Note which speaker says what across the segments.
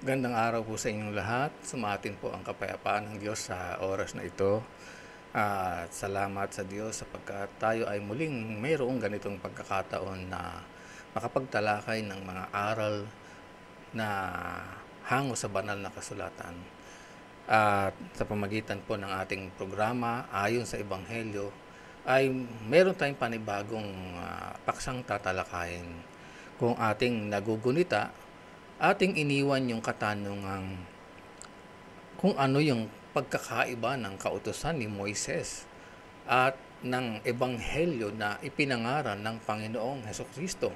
Speaker 1: Gandang araw po sa inyong lahat. Sumatin po ang kapayapaan ng Diyos sa oras na ito. At salamat sa Diyos sapagkat tayo ay muling mayroong ganitong pagkakataon na makapagtalakay ng mga aral na hango sa banal na kasulatan. At sa pamagitan po ng ating programa ayon sa Ebanghelyo ay meron tayong panibagong paksang tatalakayin. Kung ating nagugunita, ating iniwan yung katanungang kung ano yung pagkakaiba ng kautusan ni Moises at ng Ebanghelyo na ipinangaral ng Panginoong Hesukristo.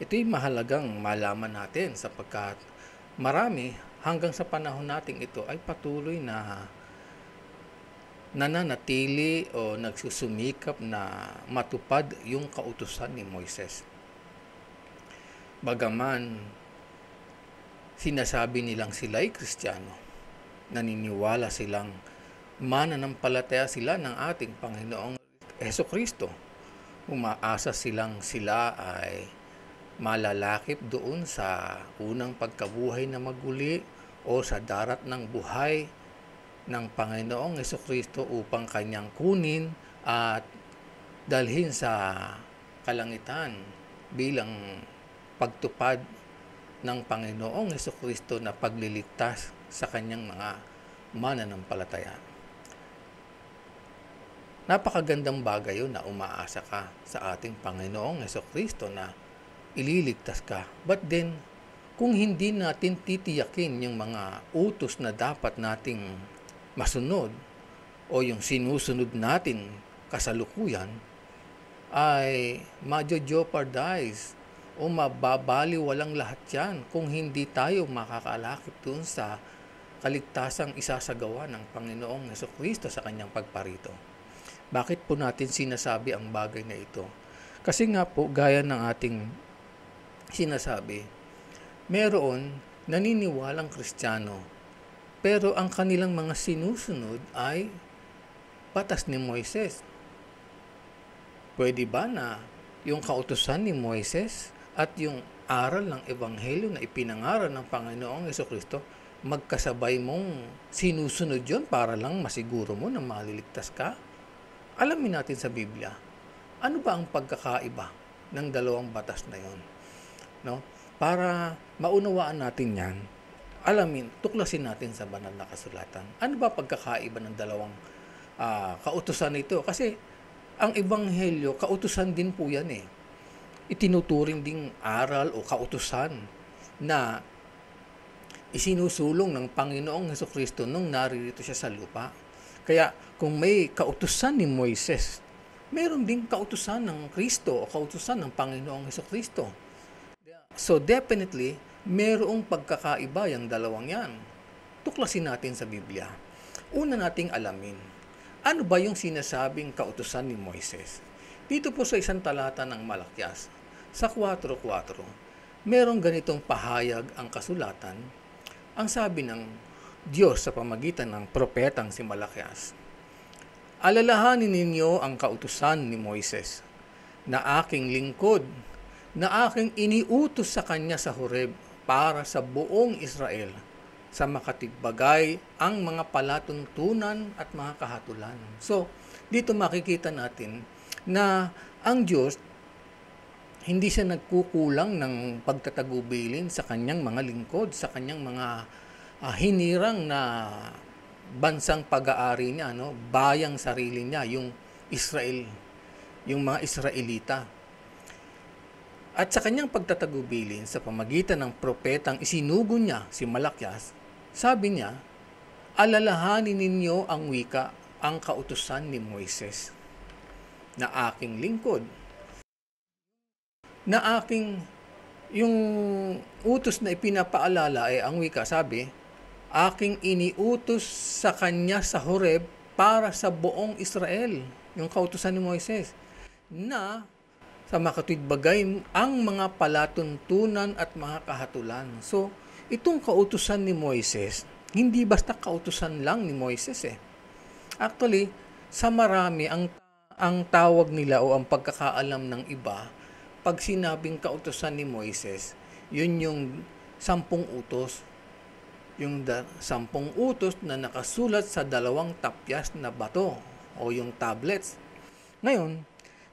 Speaker 1: Ito'y mahalagang malaman natin sapagkat marami hanggang sa panahon nating ito ay patuloy na nananatili o nagsusumikap na matupad yung kautusan ni Moises. Bagaman sinasabi nilang sila'y Kristiyano, naniniwala silang mananampalataya sila ng ating Panginoong Hesukristo. Umaasa silang sila ay malalakip doon sa unang pagkabuhay na maguli o sa darat ng buhay ng Panginoong Hesukristo upang kanyang kunin at dalhin sa kalangitan bilang pagtupad ng Panginoong Hesukristo na pagliligtas sa kanyang mga mananampalataya. Napakagandang bagay yun na umaasa ka sa ating Panginoong Hesukristo na ililigtas ka. But then, kung hindi natin titiyakin yung mga utos na dapat nating masunod o yung sinusunod natin kasalukuyan, ay majo-jeopardize o mababaliwalang lahat yan kung hindi tayo makakalakip doon sa kaligtasang isasagawa ng Panginoong Hesukristo sa kanyang pagparito. Bakit po natin sinasabi ang bagay na ito? Kasi nga po, gaya ng ating sinasabi, meron naniniwalang Kristiyano, pero ang kanilang mga sinusunod ay batas ni Moises. Pwede ba na yung kautusan ni Moises at yung aral ng Ebanghelyo na ipinangaral ng Panginoong Hesukristo, magkasabay mong sinusunod yon para lang masiguro mo na maliligtas ka? Alamin natin sa Biblia, ano ba ang pagkakaiba ng dalawang batas na yon? No? Para maunawaan natin yan, tuklasin natin sa banal na kasulatan. Ano ba pagkakaiba ng dalawang kautusan nito? Kasi ang Ebanghelyo, kautusan din po yan eh. Itinuturing ding aral o kautusan na isinusulong ng Panginoong Hesukristo nung naririto siya sa lupa. Kaya kung may kautusan ni Moises, meron ding kautusan ng Kristo o kautusan ng Panginoong Hesukristo. So definitely, merong pagkakaiba yung dalawang yan. Tuklasin natin sa Biblia. Una nating alamin, ano ba yung sinasabing kautusan ni Moises? Dito po sa isang talata ng Malakyas, sa 4:4, merong ganitong pahayag ang kasulatan. Ang sabi ng Diyos sa pamagitan ng propetang si Malakyas, alalahanin ninyo ang kautusan ni Moises, na aking lingkod, na aking iniutos sa kanya sa Horeb para sa buong Israel, sa makatigbagay ang mga palatuntunan at mga kahatulan. So, dito makikita natin na ang Diyos hindi siya nagkukulang ng pagtatagubilin sa kanyang mga lingkod, sa kanyang mga hinirang na bansang pag-aari niya, bayang sarili niya, yung Israel, yung mga Israelita. At sa kanyang pagtatagubilin sa pamagitan ng propetang isinugo niya, si Malakyas, sabi niya, alalahanin ninyo ang wika, ang kautusan ni Moises, na aking lingkod, na aking, yung utos na ipinapaalala ay ang wika, sabi, aking iniutos sa kanya sa Horeb para sa buong Israel, yung kautusan ni Moises, na sa makatigbagay ang mga palatuntunan at mga kahatulan. So, itong kautusan ni Moises, hindi basta kautusan lang ni Moises eh. Actually, sa marami, ang tawag nila o ang pagkakaalam ng iba, pag sinabing kautusan ni Moises, yun yung 10 utos yung 10 utos na nakasulat sa 2 tapyas na bato o yung tablets. Ngayon,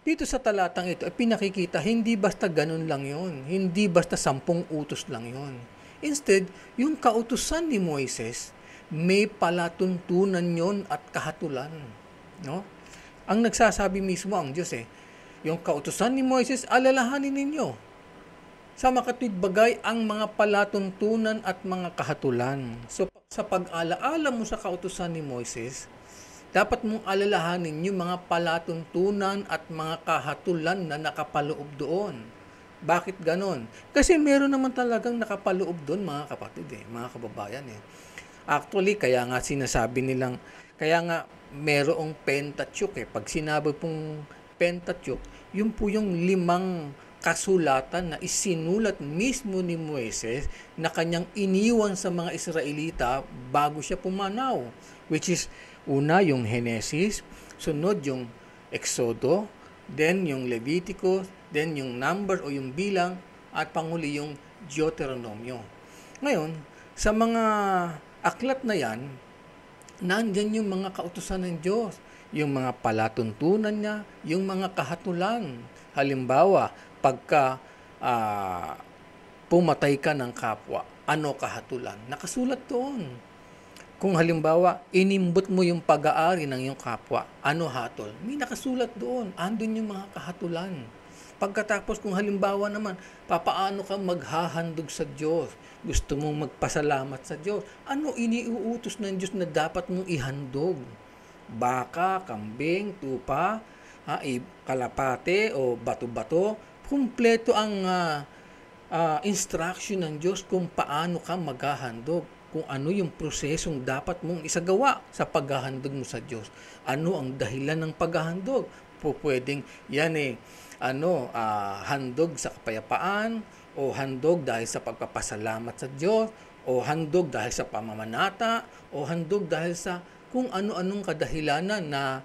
Speaker 1: dito sa talatang ito, pinakikita hindi basta ganun lang yon, hindi basta 10 utos lang yon. Instead, yung kautusan ni Moises, may palatuntunan yon at kahatulan. No? Ang nagsasabi mismo ang Diyos yung kautusan ni Moises, alalahanin ninyo sa makatwid bagay ang mga palatuntunan at mga kahatulan. So, sa pag-alaala mo sa kautusan ni Moises, dapat mong alalahanin yung mga palatuntunan at mga kahatulan na nakapaloob doon. Bakit ganon? Kasi meron naman talagang nakapaloob doon, mga kapatid, mga kababayan. Actually, kaya nga sinasabi nilang, kaya nga merong Pentateuch. Pag sinabi pong Pentateuch, yun po yung 5 kasulatan na isinulat mismo ni Moises na kanyang iniwan sa mga Israelita bago siya pumanaw. Which is, una yung Genesis, sunod yung Exodo, then yung Leviticus, then yung Numbers o yung bilang, at panghuli yung Deuteronomio. Ngayon, sa mga aklat na yan, nandyan yung mga kautusan ng Diyos, yung mga palatuntunan niya, yung mga kahatulan. Halimbawa, pagka pumatay ka ng kapwa, ano kahatulan? Nakasulat doon. Kung halimbawa, inimbot mo yung pag-aari ng iyong kapwa, ano hatol? May nakasulat doon. Andun yung mga kahatulan. Pagkatapos kung halimbawa naman, papaano ka maghahandog sa Diyos? Gusto mong magpasalamat sa Diyos? Ano iniuutos ng Diyos na dapat mong ihandog? Baka, kambing, tupa, kalapate o bato-bato? Kumpleto ang instruction ng Diyos kung paano ka maghahandog, kung ano yung prosesong dapat mong isagawa sa paghahandog mo sa Diyos. Ano ang dahilan ng paghahandog? Pwedeng yan handog sa kapayapaan, o handog dahil sa pagpapasalamat sa Diyos, o handog dahil sa pamamanata, o handog dahil sa kung ano-anong kadahilanan na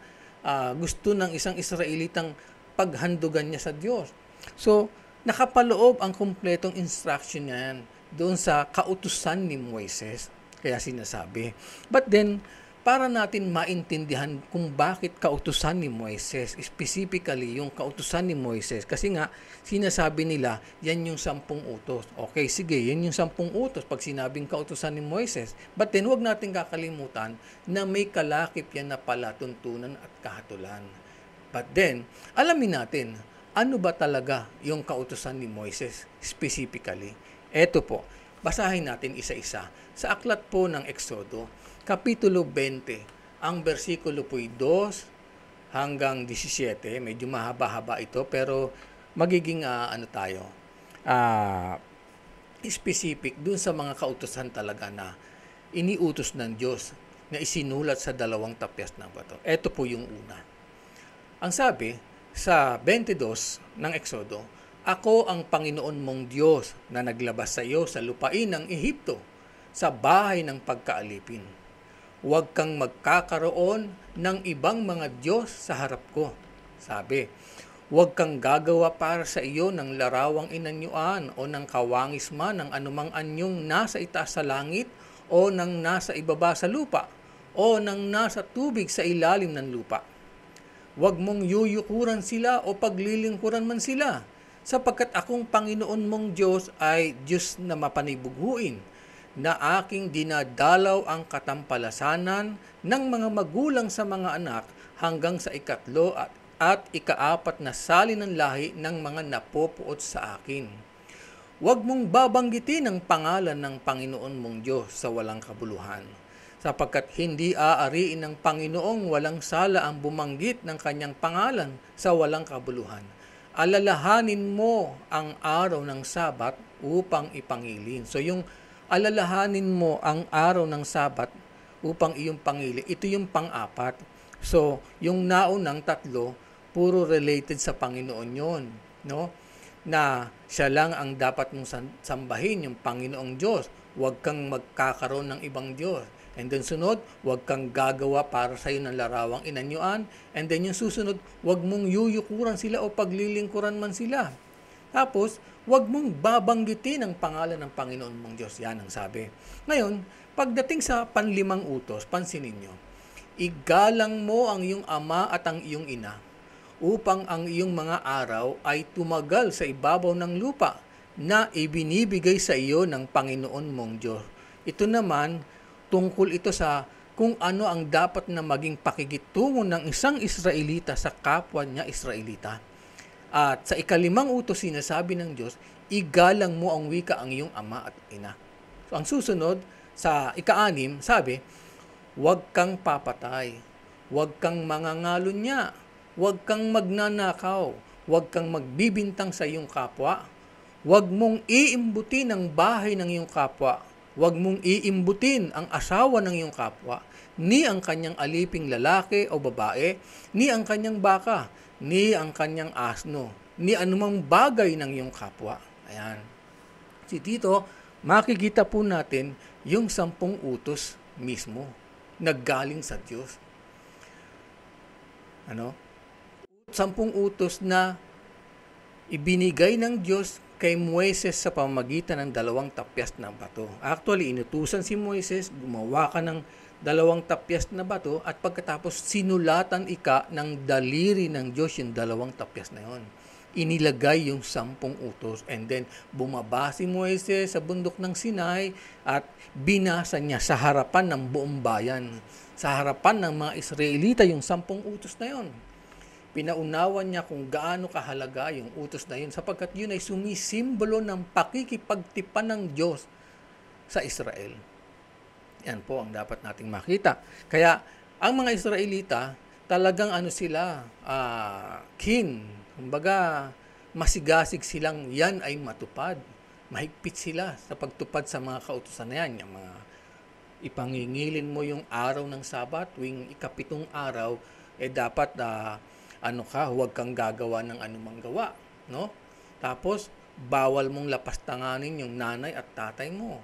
Speaker 1: gusto ng isang Israelitang paghandugan niya sa Diyos. So, nakapaloob ang kumpletong instruction niyan doon sa kautusan ni Moises. Kaya sinasabi. But then, para natin maintindihan kung bakit kautusan ni Moises, specifically yung kautusan ni Moises, kasi nga, sinasabi nila, yan yung 10 utos. Okay, sige, yan yung 10 utos pag sinabing kautusan ni Moises. But then, huwag natin kakalimutan na may kalakip yan na palatuntunan at kahatulan. But then, alamin natin, ano ba talaga yung kautusan ni Moises specifically? Eto po, basahin natin isa-isa. Sa aklat po ng Exodo, Kapitulo 20, ang versikulo po ay 2 hanggang 17. Medyo mahaba-haba ito, pero magiging specific dun sa mga kautusan talaga na iniutos ng Diyos na isinulat sa 2 tapyas ng bato. Eto po yung una. Ang sabi, sa 22 ng Exodo, ako ang Panginoon mong Diyos na naglabas sa iyo sa lupain ng Ehipto, sa bahay ng pagkaalipin. Huwag kang magkakaroon ng ibang mga Diyos sa harap ko. Sabi, huwag kang gagawa para sa iyo ng larawang inanyuan o ng kawangis man ng anumang anyong nasa itaas sa langit o ng nasa ibaba sa lupa o ng nasa tubig sa ilalim ng lupa. Huwag mong yuyukuran sila o paglilingkuran man sila, sapagkat akong Panginoon mong Diyos ay Diyos na mapanibughuin, na aking dinadalaw ang katampalasanan ng mga magulang sa mga anak hanggang sa 3 at 4 na sali ng lahi ng mga napopuot sa akin. Huwag mong babanggitin ang pangalan ng Panginoon mong Diyos sa walang kabuluhan, sapagkat hindi aariin ng Panginoong walang sala ang bumanggit ng kanyang pangalan sa walang kabuluhan. Alalahanin mo ang araw ng Sabat upang ipangilin. So yung alalahanin mo ang araw ng Sabat upang iyong pangili, ito yung pang-4. So yung naunang 3, puro related sa Panginoon yon, no? Na siya lang ang dapat mong sambahin, yung Panginoong Diyos. Huwag kang magkakaroon ng ibang Diyos. And then sunod, huwag kang gagawa para sa iyo ng larawang inanyuan. And then yung susunod, huwag mong yuyukuran sila o paglilingkuran man sila. Tapos, huwag mong babanggitin ang pangalan ng Panginoon mong Diyos. Yan ang sabi. Ngayon, pagdating sa panlimang utos, pansinin nyo, igalang mo ang iyong ama at ang iyong ina upang ang iyong mga araw ay tumagal sa ibabaw ng lupa na ibinibigay sa iyo ng Panginoon mong Diyos. Ito naman, tungkol ito sa kung ano ang dapat na maging pakikitungo ng isang Israelita sa kapwa niya Israelita. At sa ikalimang utos, sinasabi ng Diyos, igalang mo ang wika ang iyong ama at ina. So, ang susunod, sa ika-6, sabi, huwag kang papatay, huwag kang mangangalunya, huwag kang magnanakaw, huwag kang magbibintang sa iyong kapwa, huwag mong iimbutin ang bahay ng iyong kapwa, huwag mong iimbutin ang asawa ng iyong kapwa, ni ang kanyang aliping lalaki o babae, ni ang kanyang baka, ni ang kanyang asno, ni anumang bagay ng iyong kapwa. Ayan. Si dito, makikita po natin yung 10 utos mismo, naggaling sa Diyos. 10 utos na ibinigay ng Diyos kay Moises sa pamamagitan ng 2 tapyas na bato. Actually, inutusan si Moises, gumawa ka ng 2 tapyas na bato at pagkatapos sinulatan ng daliri ng Diyos yung 2 tapyas na yon. Inilagay yung 10 utos and then bumaba si Moises sa bundok ng Sinai at binasa niya sa harapan ng buong bayan. Sa harapan ng mga Israelita yung 10 utos na yon. Pinaunawan niya kung gaano kahalaga yung utos na yun sapagkat yun ay sumisimbolo ng pakikipagtipan ng Diyos sa Israel. Yan po ang dapat nating makita. Kaya ang mga Israelita talagang sila, keen. Kumbaga, masigasig silang yan ay matupad. Mahigpit sila sa pagtupad sa mga kautusan na yan. Yung mga ipangingilin mo yung araw ng Sabat, tuwing ika-7 araw, dapat huwag kang gagawa ng anumang gawa, no? Tapos bawal mong lapastanganin yung nanay at tatay mo.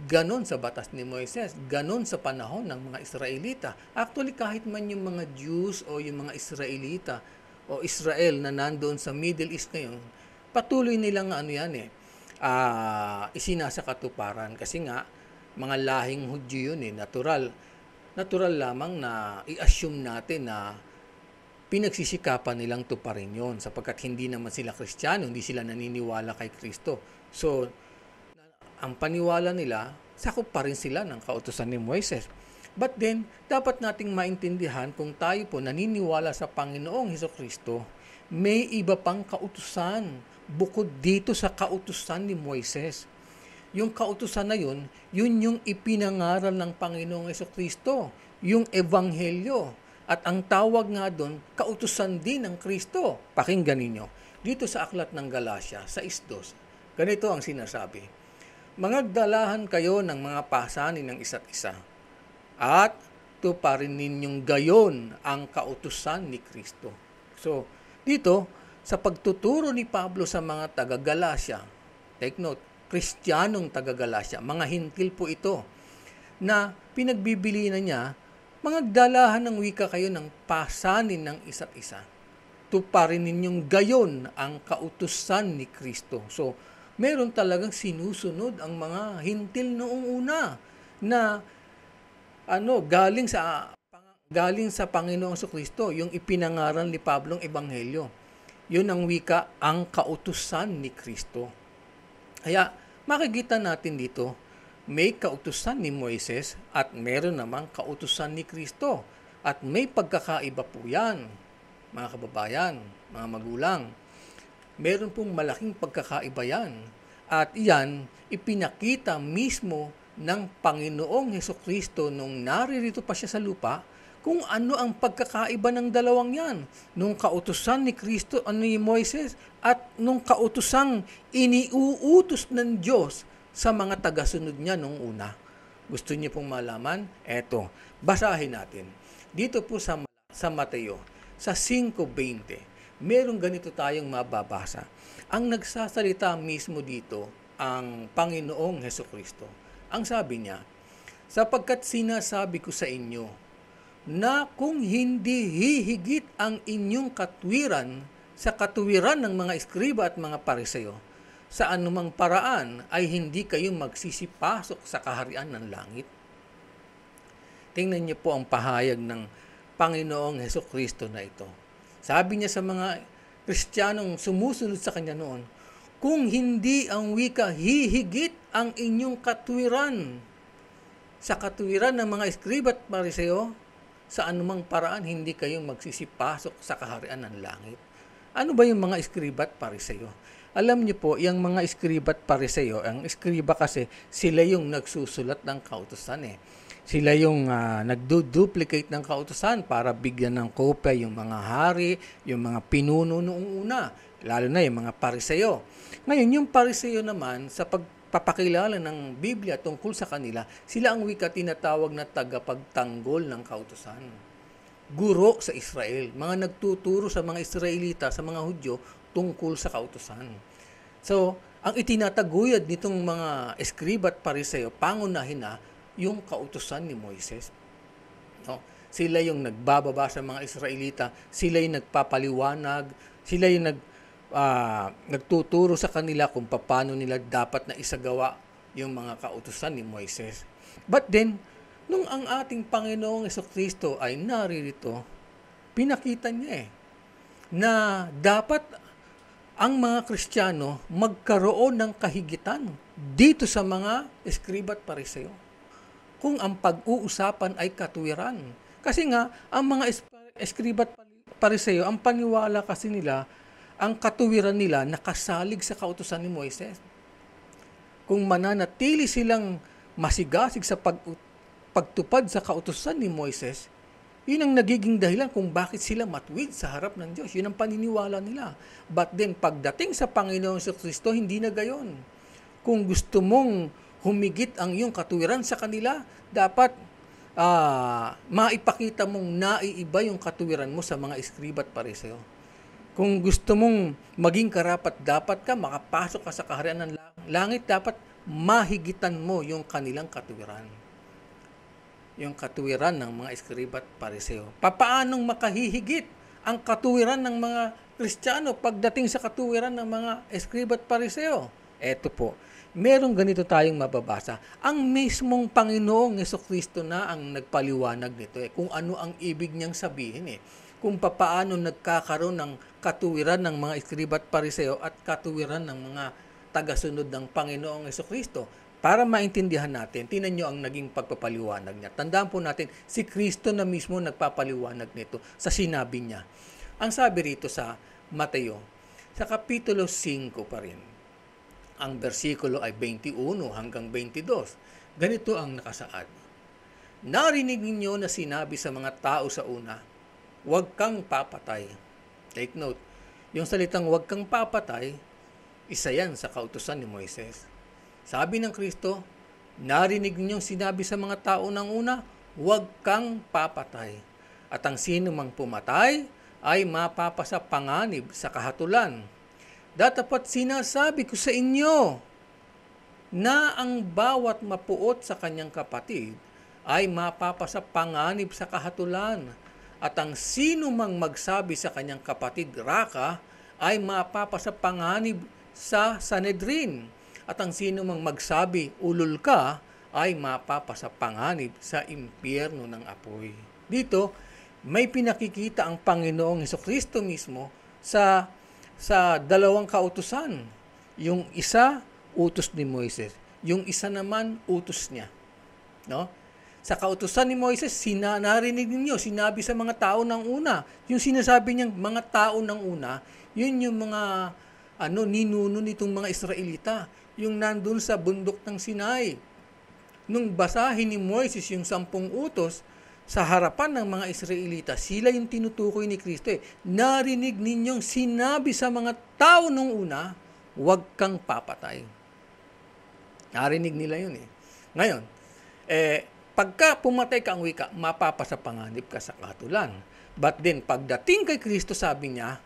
Speaker 1: Ganon sa batas ni Moises, ganon sa panahon ng mga Israelita. Actually, kahit man yung mga Jews o yung mga Israelita o Israel na nandoon sa Middle East ngayon, patuloy nilang isinasa katuparan kasi nga mga lahing Hudyo yun natural lamang na i-assume natin na pinagsisikapan nilang tuparin yon sapagkat hindi naman sila Kristiyano, hindi sila naniniwala kay Kristo. So, ang paniwala nila, sakop pa rin sila ng kautusan ni Moises. But then, dapat nating maintindihan kung tayo po naniniwala sa Panginoong Hesukristo, may iba pang kautusan bukod dito sa kautusan ni Moises. Yung kautusan na yun yung ipinangaral ng Panginoong Hesukristo, yung Ebanghelyo. At ang tawag nga doon, kautusan din ng Kristo. Pakinggan ninyo. Dito sa aklat ng Galacia, sa 6:2, ganito ang sinasabi. Mangagdalahan kayo ng mga pasanin ng isa't isa. At tuparin ninyong gayon ang kautusan ni Kristo. So, dito, sa pagtuturo ni Pablo sa mga taga-Galacia, take note, Kristiyanong taga-Galacia, mga hintil po ito, na pinagbibili na niya, mangagdalahan ng wika kayo ng pasanin ng isa't isa. Tuparin ninyong gayon ang kautusan ni Kristo. So, meron talagang sinusunod ang mga hintil noong una na galing sa Panginoong Kristo, yung ipinangaral ni Pablong Ebanghelyo. Yun ang wika, ang kautusan ni Kristo. Kaya makikita natin dito, may kautusan ni Moises at meron namang kautusan ni Kristo. At may pagkakaiba po yan, mga kababayan, mga magulang. Meron pong malaking pagkakaiba yan. At yan, ipinakita mismo ng Panginoong Hesukristo nung naririto pa siya sa lupa, kung ano ang pagkakaiba ng dalawang yan. Nung kautusan ni Kristo, ni Moises, at nung kautusang iniuutos ng Diyos sa mga tagasunod niya nung una. Gusto niyo pong malaman? Eto, basahin natin. Dito po sa Mateo, sa 5:20, merong ganito tayong mababasa. Ang nagsasalita mismo dito, ang Panginoong Hesukristo. Ang sabi niya, sapagkat sinasabi ko sa inyo, na kung hindi hihigit ang inyong katwiran sa katuwiran ng mga eskriba at mga Pariseo, sa anumang paraan ay hindi kayo magsisipasok sa kaharian ng langit. Tingnan niyo po ang pahayag ng Panginoong Hesukristo na ito. Sabi niya sa mga Kristiyanong sumusunod sa Kanya noon, kung hindi ang wika, hihigit ang inyong katuwiran sa katuwiran ng mga eskriba at Pariseo, sa anumang paraan hindi kayo magsisipasok sa kaharian ng langit. Ano ba yung mga eskriba at Pariseo? Alam niyo po, yung mga eskriba at Pariseo, ang eskriba kasi sila yung nagsusulat ng kautusan eh. Sila yung nagdo-duplicate ng kautusan para bigyan ng kopya yung mga hari, yung mga pinuno noong una, lalo na yung mga Pariseo. Ngayon, yung Pariseo naman, sa pagpapakilala ng Biblia tungkol sa kanila, sila ang wika tinatawag na tagapagtanggol ng kautusan. Guro sa Israel, mga nagtuturo sa mga Israelita, sa mga Hudyo, tungkol sa kautusan. So, ang itinataguyod nitong mga eskriba at Pariseo, pangunahin na yung kautusan ni Moises. No? Sila yung nagbababa sa mga Israelita, sila yung nagpapaliwanag, sila yung nagtuturo sa kanila kung paano nila dapat na isagawa yung mga kautusan ni Moises. But then, nung ang ating Panginoong Hesukristo ay naririto, pinakita niya na dapat ang mga Kristiyano magkaroon ng kahigitan dito sa mga eskriba at Pariseo. Kung ang pag-uusapan ay katuwiran. Kasi nga, ang mga eskriba at Pariseo, ang paniwala kasi nila, ang katuwiran nila nakasalig sa kautusan ni Moises. Kung mananatili silang masigasig sa pagtupad sa kautusan ni Moises, yun ang nagiging dahilan kung bakit sila matuwid sa harap ng Diyos. Yun ang paniniwala nila. But then, pagdating sa Panginoong Kristo, hindi na gayon. Kung gusto mong humigit ang iyong katuwiran sa kanila, dapat maipakita mong naiiba yung katuwiran mo sa mga eskriba at Pariseo. Kung gusto mong maging karapat-dapat ka, makapasok ka sa kaharian ng langit, dapat mahigitan mo yung kanilang katuwiran. Yung katuwiran ng mga eskriba at Pariseo. Papaanong makahihigit ang katuwiran ng mga Kristiyano pagdating sa katuwiran ng mga eskriba at Pariseo? Eto po, merong ganito tayong mababasa. Ang mismong Panginoong Hesukristo na ang nagpaliwanag nito kung ano ang ibig niyang sabihin kung papaano nagkakaroon ng katuwiran ng mga eskriba at Pariseo at katuwiran ng mga tagasunod ng Panginoong Hesukristo. Para maintindihan natin, tingnan nyo ang naging pagpapaliwanag niya. Tandaan po natin, si Kristo na mismo nagpapaliwanag nito sa sinabi niya. Ang sabi rito sa Mateo, sa Kapitulo 5 pa rin, ang bersikulo ay 21 hanggang 22. Ganito ang nakasaad. Narinig ninyo na sinabi sa mga tao sa una, huwag kang papatay. Take note, yung salitang huwag kang papatay, isa yan sa kautusan ni Moises. Sabi ng Kristo, narinig ninyong sinabi sa mga tao ng una, huwag kang papatay. At ang sino mang pumatay ay mapapasa panganib sa kahatulan. Datapat sinasabi ko sa inyo na ang bawat mapuot sa kanyang kapatid ay mapapasa panganib sa kahatulan. At ang sino mang magsabi sa kanyang kapatid, Raka, ay mapapasa panganib sa Sanhedrin. At ang sino mang magsabi, ulol ka, ay mapapasa panganib sa impyerno ng apoy. Dito, may pinakikita ang Panginoong Hesukristo mismo sa dalawang kautusan. Yung isa, utos ni Moises. Yung isa naman, utos niya. No? Sa kautusan ni Moises, narinig ninyo, sinabi sa mga tao ng una. Yung sinasabi niyang mga tao ng una, yun yung mga ninuno nitong mga Israelita. Yung nandun sa bundok ng Sinai. Nung basahin ni Moises yung 10 utos sa harapan ng mga Israelita, sila yung tinutukoy ni Kristo. Narinig ninyong sinabi sa mga tao nung una, huwag kang papatay. Narinig nila yun Ngayon, pagka pumatay ka ang wika, mapapasa panganib ka sa kahatulan. But then, pagdating kay Kristo, sabi niya,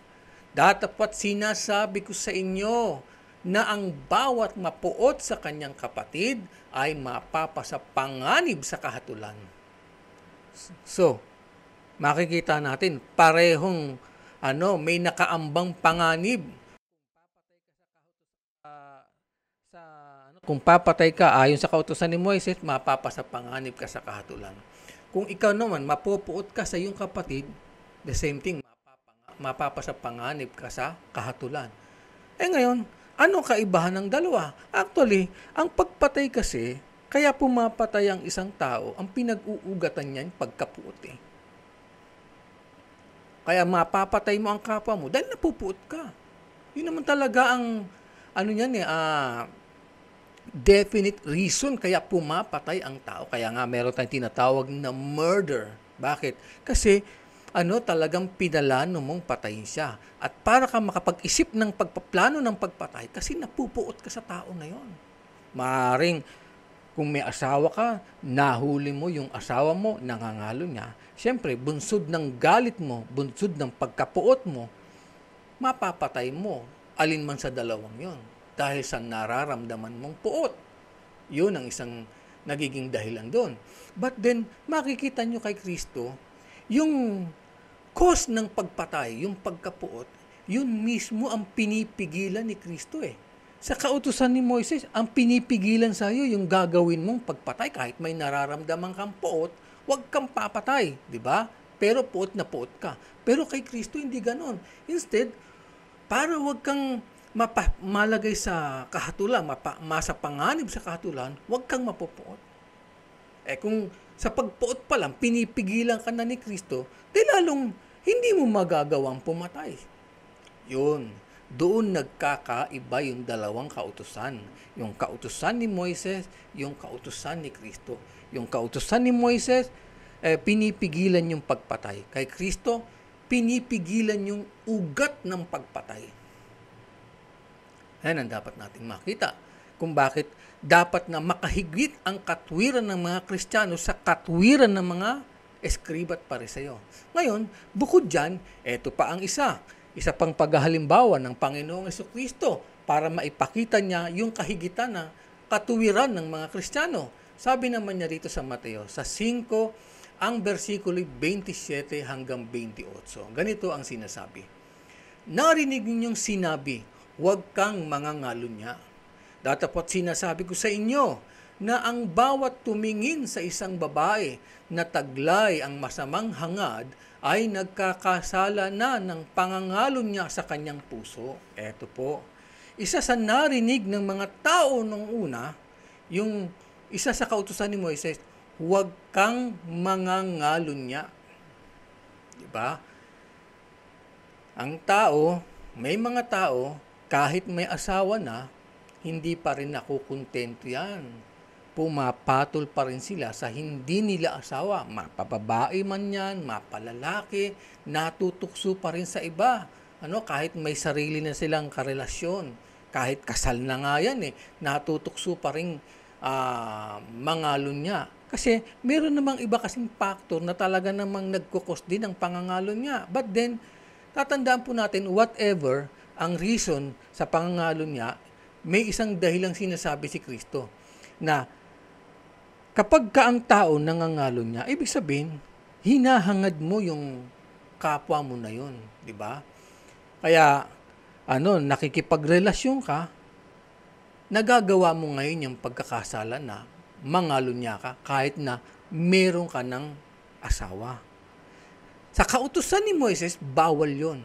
Speaker 1: datapat sinasabi ko sa inyo, na ang bawat mapuot sa kanyang kapatid ay mapapasa panganib sa kahatulan. So, makikita natin parehong may nakaambang panganib. Sa kung papatay ka ayon sa kautusan ni Moises, mapapasa panganib ka sa kahatulan. Kung ikaw naman mapupuot ka sa iyong kapatid, the same thing, mapapasa panganib ka sa kahatulan. Ngayon, ano kaibahan ng dalawa? Actually, ang pagpatay kasi, kaya pumapatay ang isang tao, ang pinag-uugatan niya yung pagkapuot eh. Kaya mapapatay mo ang kapwa mo dahil napupuot ka. Yun naman talaga ang definite reason kaya pumapatay ang tao. Kaya nga meron tayong tinatawag na murder. Bakit? Kasi talagang pinalano mong patayin siya. At para ka makapag-isip ng pagpaplano ng pagpatay kasi napupuot ka sa tao na yon. Maaring kung may asawa ka, nahuli mo yung asawa mo, nangangalo niya. Siyempre, bunsod ng galit mo, bunsod ng pagkapuot mo, mapapatay mo alin man sa dalawang yon dahil sa nararamdaman mong puot. Yun ang isang nagiging dahilan doon. But then, makikita nyo kay Kristo, yung cause ng pagpatay, yung pagkapuot, yun mismo ang pinipigilan ni Kristo eh. Sa kautusan ni Moises, ang pinipigilan sa iyo yung gagawin mong pagpatay. Kahit may nararamdaman kang puot, huwag kang papatay, di ba? Pero puot na puot ka. Pero kay Kristo hindi ganon. Instead, para huwag kang malagay sa kahatulan, masa panganib sa kahatulan, huwag kang mapupuot. Kung sa pagpuot pa lang, pinipigilan ka na ni Kristo, di lalong hindi mo magagawang pumatay. Yun. Doon nagkakaiba yung dalawang kautusan. Yung kautusan ni Moises, yung kautusan ni Kristo. Yung kautusan ni Moises, pinipigilan yung pagpatay. Kay Kristo, pinipigilan yung ugat ng pagpatay. Yan ang dapat nating makita. Kung bakit dapat na makahigit ang katwiran ng mga Kristiyano sa katwiran ng mga eskriba at pariseyo. Ngayon, bukod dyan, eto pa ang isa pang paghahalimbawa ng Panginoong Jesucristo para maipakita niya yung kahigitan na katuwiran ng mga Kristiyano. Sabi naman niya rito sa Mateo, sa 5, ang versikulo 27 hanggang 28. Ganito ang sinasabi. Narinig ninyong sinabi, huwag kang mangangalunya. Datapot sinasabi ko sa inyo na ang bawat tumingin sa isang babae na taglay ang masamang hangad ay nagkakasala na ng pangangalo niya sa kanyang puso. Eto po, isa sa narinig ng mga tao nung una, yung isa sa kautusan ni Moises, huwag kang mangangalo niya. Diba? Ang tao, may mga tao, kahit may asawa na, hindi pa rin nakukontento yan. Pumapatol pa rin sila sa hindi nila asawa. Mapababae man yan, mapalalaki, natutukso pa rin sa iba. Kahit may sarili na silang karelasyon, kahit kasal na nga yan natutukso pa rin mangalon niya. Kasi meron namang iba kasing factor na talaga namang nagkukos din ng pangangalon niya. But then, tatandaan po natin, whatever ang reason sa pangangalon niya, may isang dahilang sinasabi si Kristo na kapag ka ang tao nangangalo niya, ibig sabihin, hinahangad mo yung kapwa mo na yun, di ba? Kaya, nakikipagrelasyon ka, nagagawa mo ngayon yung pagkakasala na mangalo niya ka kahit na meron ka ng asawa. Sa kautusan ni Moises, bawal yon.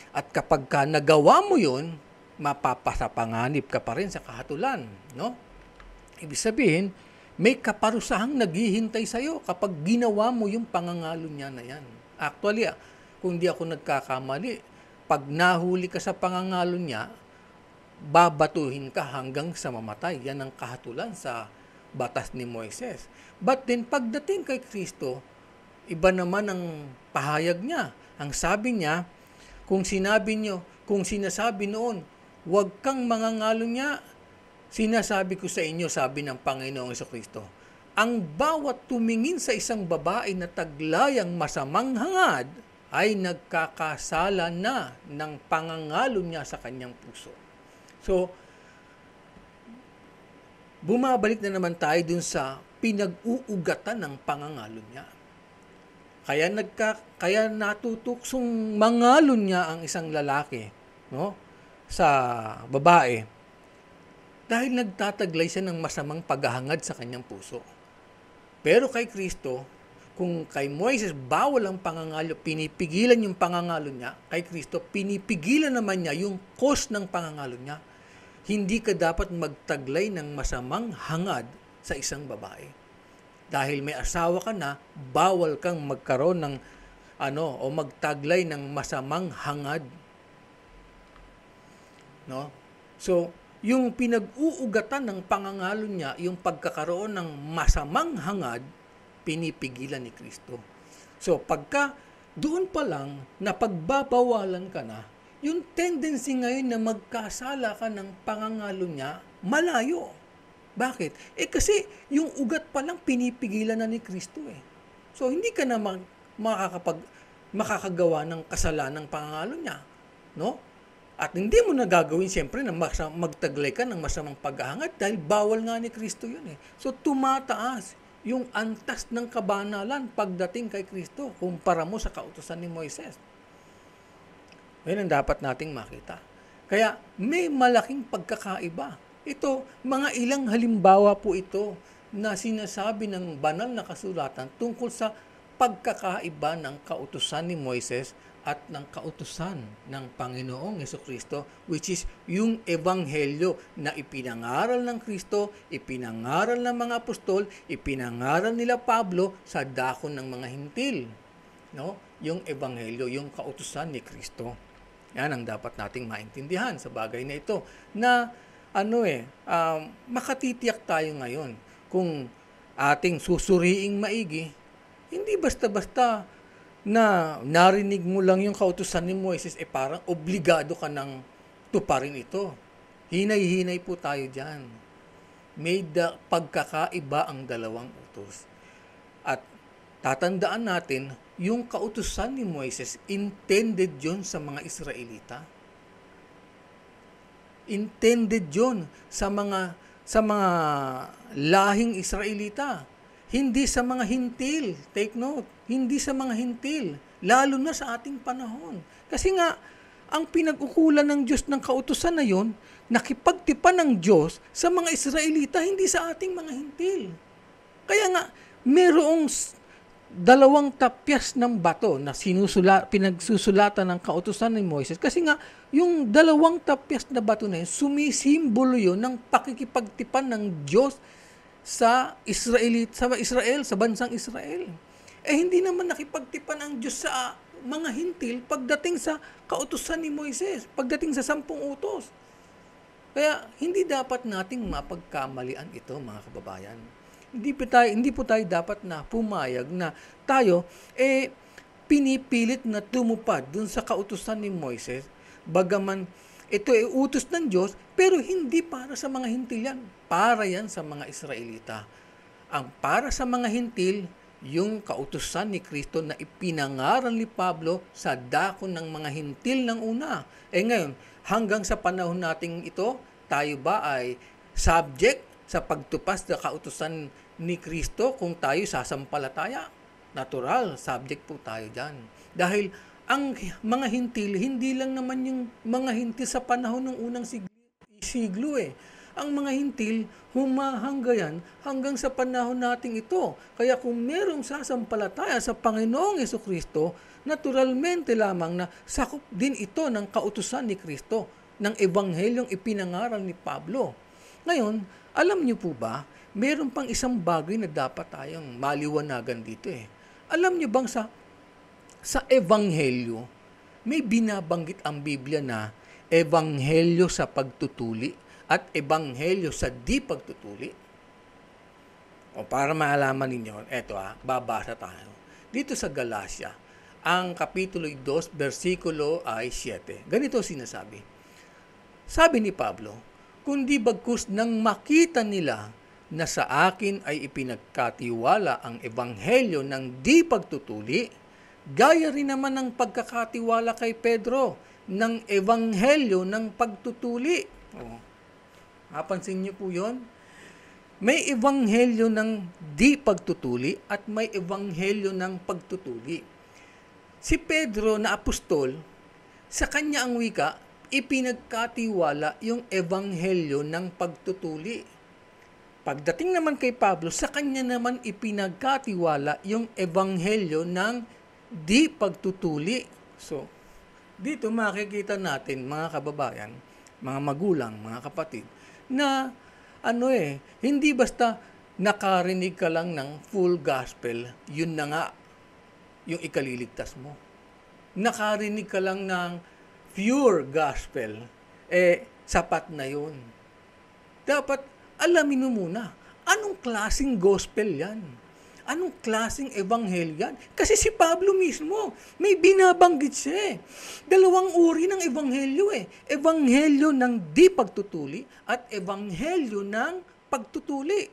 Speaker 1: At kapag ka nagawa mo yon, mapapasapanganib ka pa rin sa kahatulan, no? Ibig sabihin, may kaparusahang naghihintay sa'yo kapag ginawa mo yung pangangalo niya na yan. Actually, kung di ako nagkakamali, pag nahuli ka sa pangangalo niya, babatuhin ka hanggang sa mamatay. Yan ang kahatulan sa batas ni Moises. But then, pagdating kay Kristo, iba naman ang pahayag niya. Ang sabi niya, kung sinasabi noon, huwag kang mangangalo niya, sinasabi ko sa inyo, sabi ng Panginoong Jesucristo, ang bawat tumingin sa isang babae na taglayang masamang hangad ay nagkakasala na ng pangangalo niya sa kanyang puso. So, bumabalik na naman tayo dun sa pinag-uugatan ng pangangalo niya. Kaya natutuksong mangalon niya ang isang lalaki, no, sa babae dahil nagtataglay siya ng masamang paghahangad sa kanyang puso. Pero kay Kristo, kung kay Moises bawal ang pangangalo, pinipigilan yung pangangalo niya, kay Kristo pinipigilan naman niya yung cause ng pangangalo niya. Hindi ka dapat magtaglay ng masamang hangad sa isang babae. Dahil may asawa ka na, bawal kang magkaroon ng o magtaglay ng masamang hangad. No? So, yung pinag-uugatan ng pangangalo niya, yung pagkakaroon ng masamang hangad, pinipigilan ni Kristo. So, pagka doon pa lang na pagbabawalan ka na, yung tendency ngayon na magkasala ka ng pangangalo niya, malayo. Bakit? Kasi yung ugat pa lang pinipigilan na ni Kristo eh. So, hindi ka na makakagawa ng kasalanang pangangalo niya. No? At hindi mo na gagawin siyempre na magtaglay ka ng masamang paghahangad dahil bawal nga ni Kristo yun eh. So, tumataas yung antas ng kabanalan pagdating kay Kristo kumpara mo sa kautusan ni Moises. Yan ang dapat nating makita. Kaya may malaking pagkakaiba. Ito, mga ilang halimbawa po ito na sinasabi ng banal na kasulatan tungkol sa pagkakaiba ng kautusan ni Moises at ng kautusan ng Panginoong Jesucristo, which is yung ebanghelyo na ipinangaral ng Kristo, ipinangaral ng mga apostol, ipinangaral nila Pablo sa dakon ng mga hintil. No? Yung ebanghelyo, yung kautusan ni Kristo. Yan ang dapat nating maintindihan sa bagay na ito na makatitiyak tayo ngayon kung ating susuriing maigi, hindi basta-basta na narinig mo lang yung kautusan ni Moises, parang obligado ka ng tuparin ito. Hinay-hinay po tayo dyan. May pagkakaiba ang dalawang utos. At tatandaan natin, yung kautusan ni Moises, intended yon sa mga Israelita. Intended yon sa mga lahing Israelita. Hindi sa mga hintil. Take note. Hindi sa mga hintil. Lalo na sa ating panahon. Kasi nga, ang pinag-ukulan ng Diyos ng kautusan na yon, nakipagtipan ng Diyos sa mga Israelita, hindi sa ating mga hintil. Kaya nga, merong dalawang tapyas ng bato na pinagsusulatan ng kautusan ni Moises. Kasi nga, yung dalawang tapyas na bato na yun, sumisimbolo yun ng pakikipagtipan ng Diyos sa Israel, sa bansang Israel. Hindi naman nakipagtipan ang Diyos sa mga hintil pagdating sa kautusan ni Moises, pagdating sa 10 utos. Kaya hindi dapat nating mapagkamalian ito, mga kababayan. Hindi po tayo dapat na pumayag na tayo pinipilit na tumupad dun sa kautusan ni Moises, bagaman ito ay utos ng Diyos, pero hindi para sa mga hintil yan. Para yan sa mga Israelita. Ang para sa mga hintil, yung kautusan ni Kristo na ipinangaral ni Pablo sa dakon ng mga hintil ng una. Ngayon, hanggang sa panahon nating ito, tayo ba ay subject sa pagtupas ng kautusan ni Kristo kung tayo sasampalataya? Natural, subject po tayo dyan. Dahil ang mga hintil, hindi lang naman yung mga hintil sa panahon ng unang siglo eh. Ang mga hintil, humahangga yan hanggang sa panahon nating ito. Kaya kung merong sasampalataya sa Panginoong Jesucristo, naturalmente lamang na sakop din ito ng kautusan ni Kristo, ng ebanghelyong ipinangaral ni Pablo. Ngayon, alam niyo po ba, meron pang isang bagay na dapat tayong maliwanagan dito eh. Alam niyo bang sa ebanghelyo, may binabanggit ang Biblia na ebanghelyo sa pagtutuli at ebanghelyo sa di pagtutuli? O para maalaman ninyo, babasa tayo. Dito sa Galacia, ang kapitulo 2, versikulo ay 7. Ganito sinasabi. Sabi ni Pablo, kundi bagkus nang makita nila na sa akin ay ipinagkatiwala ang ebanghelyo ng di pagtutuli, gaya rin naman ng pagkakatiwala kay Pedro ng ebanghelyo ng pagtutuli. Napansin niyo po yun? May ebanghelyo ng di pagtutuli at may ebanghelyo ng pagtutuli. Si Pedro na apostol, sa kanya ang wika, ipinagkatiwala yung ebanghelyo ng pagtutuli. Pagdating naman kay Pablo, sa kanya naman ipinagkatiwala yung ebanghelyo ng di pagtutuli. So, dito makikita natin mga kababayan, mga magulang, mga kapatid, na hindi basta nakarinig ka lang ng full gospel, yun na nga yung ikaliligtas mo. Nakarinig ka lang ng pure gospel, sapat na yun. Dapat alamin mo muna, anong klaseng gospel yan? Anong klaseng ebanghelyo yan? Kasi si Pablo mismo, may binabanggit siya eh. Dalawang uri ng ebanghelyo eh. Ebanghelyo ng di pagtutuli at ebanghelyo ng pagtutuli.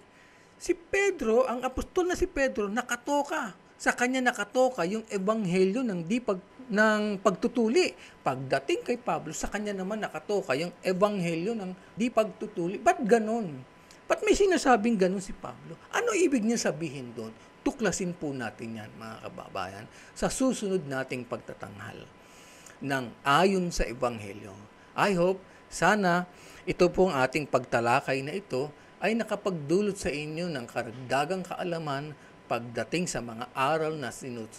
Speaker 1: Si Pedro, ang apostol na si Pedro, nakatoka. Sa kanya nakatoka yung ebanghelyo ng pagtutuli. Pagdating kay Pablo, sa kanya naman nakatoka yung ebanghelyo ng di pagtutuli. Ba't ganon? Ba't may sinasabing ganun si Pablo? Ano ibig niya sabihin doon? Tuklasin po natin yan, mga kababayan, sa susunod nating pagtatanghal ng ayon sa Ebanghelyo. I hope, sana, ito pong ating pagtalakay na ito ay nakapagdulot sa inyo ng karagdagang kaalaman pagdating sa mga aral na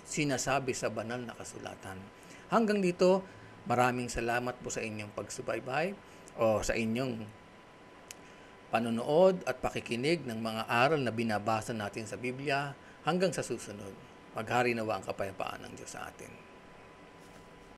Speaker 1: sinasabi sa banal na kasulatan. Hanggang dito, maraming salamat po sa inyong pagsubaybay o sa inyong panonood at pakikinig ng mga aral na binabasa natin sa Biblia. Hanggang sa susunod, maghari nawa ang kapayapaan ng Diyos sa atin.